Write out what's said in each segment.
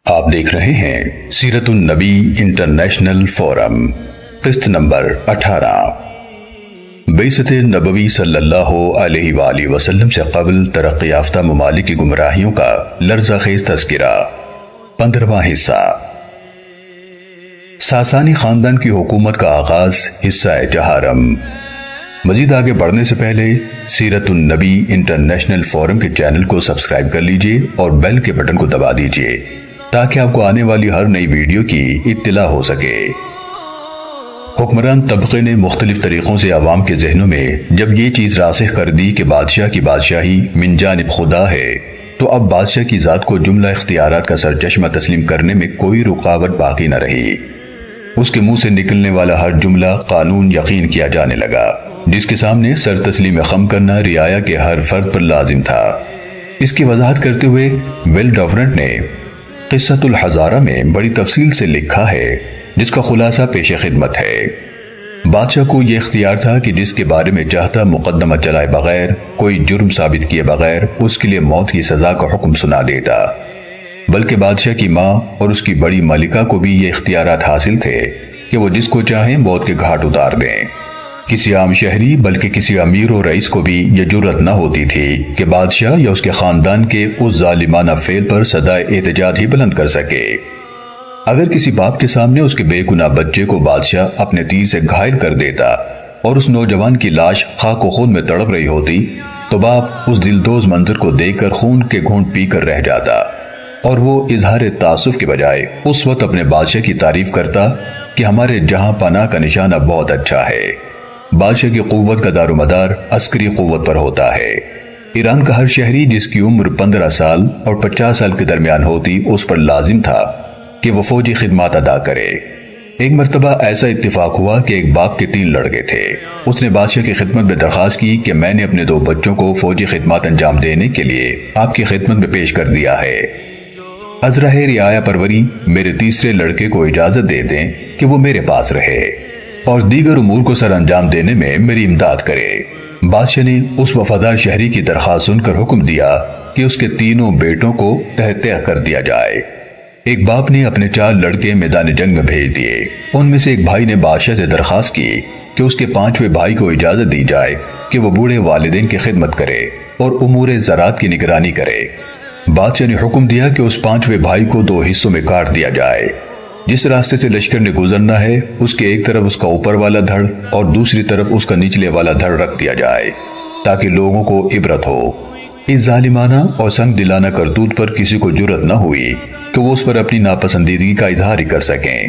آپ دیکھ رہے ہیں سیرت النبی انٹرنیشنل فورم، قسط نمبر 18۔ بعثت نبوی صلی اللہ علیہ وآلہ وسلم سے قبل ترقی یافتہ ممالک کی گمراہیوں کا لرزہ خیز تذکرہ، 15واں حصہ۔ ساسانی خاندان کی حکومت کا آغاز، حصہ چہارم۔ مزید آگے بڑھنے سے پہلے سیرت النبی انٹرنیشنل فورم کے چینل کو سبسکرائب کر لیجئے اور بیل کے بٹن کو دبا دیجئے تاکہ آپ کو آنے والی ہر نئی ویڈیو کی اطلاع ہو سکے۔ حکمران طبقے نے مختلف طریقوں سے عوام کے ذہنوں میں جب یہ چیز راسخ کر دی کہ بادشاہ کی بادشاہی من جانب خدا ہے، تو اب بادشاہ کی ذات کو جملہ اختیارات کا سرچشمہ تسلیم کرنے میں کوئی رکاوٹ باقی نہ رہی۔ اس کے منہ سے نکلنے والا ہر جملہ قانون یقین کیا جانے لگا، جس کے سامنے سر تسلیم خم کرنا رعایا کے ہر فرد پر لازم تھا۔ اس کی وضاحت کرتے ہوئے ویل ڈاورنٹ نے قصۃ الحضارہ میں بڑی تفصیل سے لکھا ہے، جس کا خلاصہ پیش خدمت ہے۔ بادشاہ کو یہ اختیار تھا کہ جس کے بارے میں چاہتا مقدمہ چلائے بغیر، کوئی جرم ثابت کیے بغیر اس کے لیے موت کی سزا کا حکم سنا دیتا، بلکہ بادشاہ کی ماں اور اس کی بڑی ملکہ کو بھی یہ اختیارات حاصل تھے کہ وہ جس کو چاہیں موت کے گھاٹ اتار دیں۔ کسی عام شہری بلکہ کسی امیر و رئیس کو بھی یہ جرأت نہ ہوتی تھی کہ بادشاہ یا اس کے خاندان کے اس ظالمانہ فعل پر صدائے احتجاج ہی بلند کر سکے۔ اگر کسی باپ کے سامنے اس کے بے گناہ بچے کو بادشاہ اپنے تیر سے گھائل کر دیتا اور اس نوجوان کی لاش خاک و خون میں تڑپ رہی ہوتی، تو باپ اس دلدوز منظر کو دیکھ کر خون کے گھونٹ پی کر رہ جاتا، اور وہ اظہار تعصب کے بجائے اس وقت اپنے بادشاہ کی تعریف کرتا کہ ہمارے جہاں پناہ کا نشانہ بہت اچھا ہے۔ بادشاہ کی قوت کا دار و مدار عسکری قوت پر ہوتا ہے۔ ایران کا ہر شہری جس کی عمر 15 سال اور 50 سال کے درمیان ہوتی، اس پر لازم تھا کہ وہ فوجی خدمات ادا کرے۔ ایک مرتبہ ایسا اتفاق ہوا کہ ایک باپ کے 3 لڑکے تھے۔ اس نے بادشاہ کی خدمت میں درخواست کی کہ میں نے اپنے 2 بچوں کو فوجی خدمات انجام دینے کے لیے آپ کی خدمت میں پیش کر دیا ہے۔ ازرہ رعایا پروری میرے تیسرے لڑکے کو اجازت دے دیں کہ وہ میرے پاس رہے اور دیگر امور کو سر انجام دینے میں میری امداد کرے۔ بادشاہ نے اس وفادار شہری کی درخواست سن کر حکم دیا کہ اس کے 3 بیٹوں کو تہہ کر دیا جائے۔ ایک باپ نے اپنے 4 لڑکے میدان جنگ میں بھیج دیے۔ ان میں سے ایک بھائی نے بادشاہ سے درخواست کی کہ اس کے 5ویں بھائی کو اجازت دی جائے کہ وہ بوڑھے والدین کی خدمت کرے اور امور زراعت کی نگرانی کرے۔ بادشاہ نے حکم دیا کہ اس 5ویں بھائی کو 2 حصوں میں کاٹ دیا جائے۔ جس راستے سے لشکر نے گزرنا ہے، اس کے ایک طرف اس کا اوپر والا دھڑ اور دوسری طرف اس کا نچلے والا دھڑ رکھ دیا جائے تاکہ لوگوں کو عبرت ہو۔ اس ظالمانہ اور سنگ دلانہ کرتوت پر کسی کو جرأت نہ ہوئی کہ وہ اس پر اپنی ناپسندیدگی کا اظہار ہی کر سکیں۔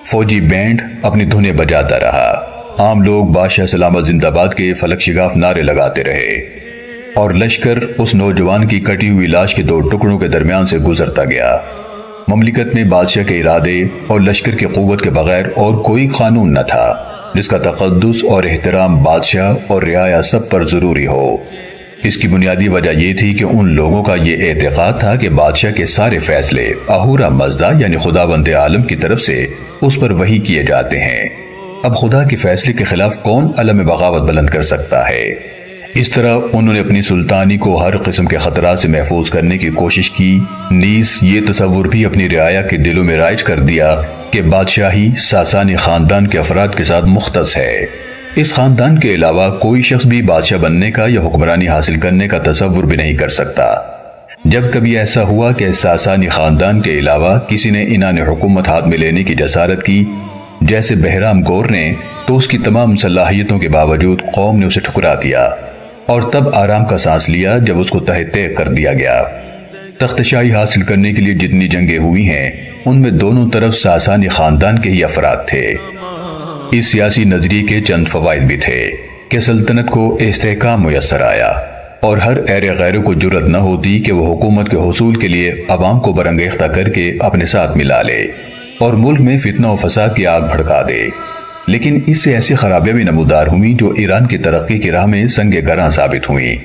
فوجی بینڈ اپنی دھنیں بجاتا رہا، عام لوگ بادشاہ سلامت زندہ باد کے فلک شگاف نعرے لگاتے رہے، اور لشکر اس نوجوان کی کٹی ہوئی لاش کے 2 ٹکڑوں کے درمیان سے گزرتا گیا۔ مملکت میں بادشاہ کے ارادے اور لشکر کی قوت کے بغیر اور کوئی قانون نہ تھا جس کا تقدس اور احترام بادشاہ اور رعایا سب پر ضروری ہو۔ اس کی بنیادی وجہ یہ تھی کہ ان لوگوں کا یہ اعتقاد تھا کہ بادشاہ کے سارے فیصلے اہورا مزدا یعنی خداوند عالم کی طرف سے اس پر وحی کیے جاتے ہیں۔ اب خدا کے فیصلے کے خلاف کون علم بغاوت بلند کر سکتا ہے؟ اس طرح انہوں نے اپنی سلطانی کو ہر قسم کے خطرات سے محفوظ کرنے کی کوشش کی، نیز یہ تصور بھی اپنی رعایا کے دلوں میں رائج کر دیا کہ بادشاہی ساسانی خاندان کے افراد کے ساتھ مختص ہے۔ اس خاندان کے علاوہ کوئی شخص بھی بادشاہ بننے کا یا حکمرانی حاصل کرنے کا تصور بھی نہیں کر سکتا۔ جب کبھی ایسا ہوا کہ ساسانی خاندان کے علاوہ کسی نے انان حکومت ہاتھ میں لینے کی جسارت کی، جیسے بہرام گور نے، تو اس کی تمام صلاحیتوں کے باوجود قوم نے اسے ٹھکرا دیا، اور تب آرام کا سانس لیا جب اس کو تہہ کر دیا گیا۔ تخت شاہی حاصل کرنے کے لیے جتنی جنگیں ہوئی ہیں، ان میں دونوں طرف ساسانی خاندان کے ہی افراد تھے۔ اس سیاسی نظریے کے چند فوائد بھی تھے کہ سلطنت کو استحکام میسر آیا، اور ہر غیر کو جرأت نہ ہوتی کہ وہ حکومت کے حصول کے لیے عوام کو برانگیختہ کر کے اپنے ساتھ ملا لے اور ملک میں فتنہ و فساد کی آگ بھڑکا دے۔ لیکن اس سے ایسی خرابیاں بھی نمودار ہوئیں جو ایران کی ترقی کی راہ میں سنگ گراں ثابت ہوئیں۔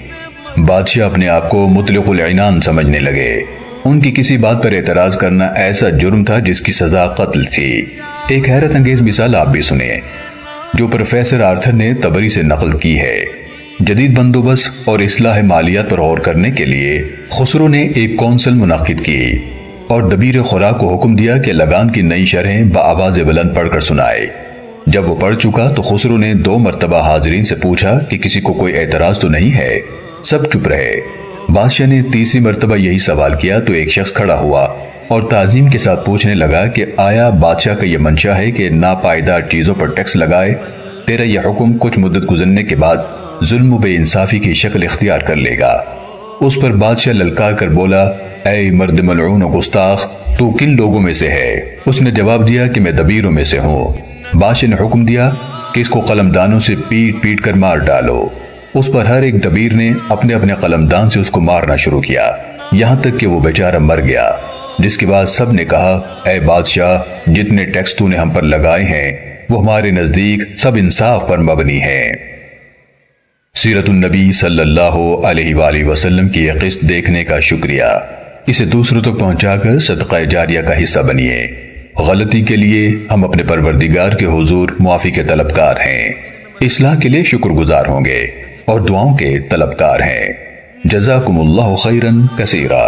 بادشاہ اپنے آپ کو مطلق العنان سمجھنے لگے۔ ان کی کسی بات پر اعتراض کرنا ایسا جرم تھا جس کی سزا قتل تھی۔ ایک حیرت انگیز مثال آپ بھی سنیں جو پروفیسر آرتھر نے تبری سے نقل کی ہے۔ جدید بندوبست اور اصلاح مالیات پر غور کرنے کے لیے خسرو نے ایک کونسل منعقد کی۔ اور دبیر خوراک کو حکم دیا کہ لگان کی نئی شرحیں بآواز بلند پڑھ کر سنائے۔ جب وہ پڑھ چکا تو خسرو نے 2 مرتبہ حاضرین سے پوچھا کہ کسی کو کوئی اعتراض تو نہیں ہے؟ سب چپ رہے۔ بادشاہ نے تیسری مرتبہ یہی سوال کیا تو ایک شخص کھڑا ہوا اور تعظیم کے ساتھ پوچھنے لگا کہ آیا بادشاہ کا یہ منشا ہے کہ ناپائیدار چیزوں پر ٹیکس لگائے؟ تیرا یہ حکم کچھ مدت گزرنے کے بعد ظلم و بے انصافی کی شکل اختیار کر لے گا۔ اس پر بادشاہ للکار کر بولا، اے مرد ملعون و گستاخ، تو کن لوگوں میں سے ہے؟ اس نے جواب دیا کہ میں دبیروں میں سے ہوں۔ بادشاہ نے حکم دیا کہ اس کو قلمدانوں سے پیٹ پیٹ کر مار ڈالو۔ اس پر ہر ایک دبیر نے اپنے اپنے قلمدان سے اس کو مارنا شروع کیا، یہاں تک کہ وہ بیچارہ مر گیا، جس کے بعد سب نے کہا، اے بادشاہ، جتنے ٹیکس تو نے ہم پر لگائے ہیں وہ ہمارے نزدیک سب انصاف پر مبنی ہیں۔ سیرت النبی صلی اللہ علیہ وآلہ وسلم کی یہ قسط دیکھنے کا شکریہ۔ اسے دوسروں تک پہنچا کر صدقہ جاریہ کا حصہ بنیے۔ غلطی کے لیے ہم اپنے پروردگار کے حضور معافی کے طلبکار ہیں، اصلاح کے لیے شکر گزار ہوں گے اور دعاؤں کے طلبکار ہیں۔ جزاکم اللہ خیرن کثیرا۔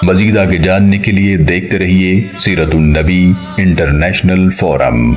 مزید آگے جاننے کے لیے دیکھتے رہیے سیرت النبی انٹرنیشنل فورم۔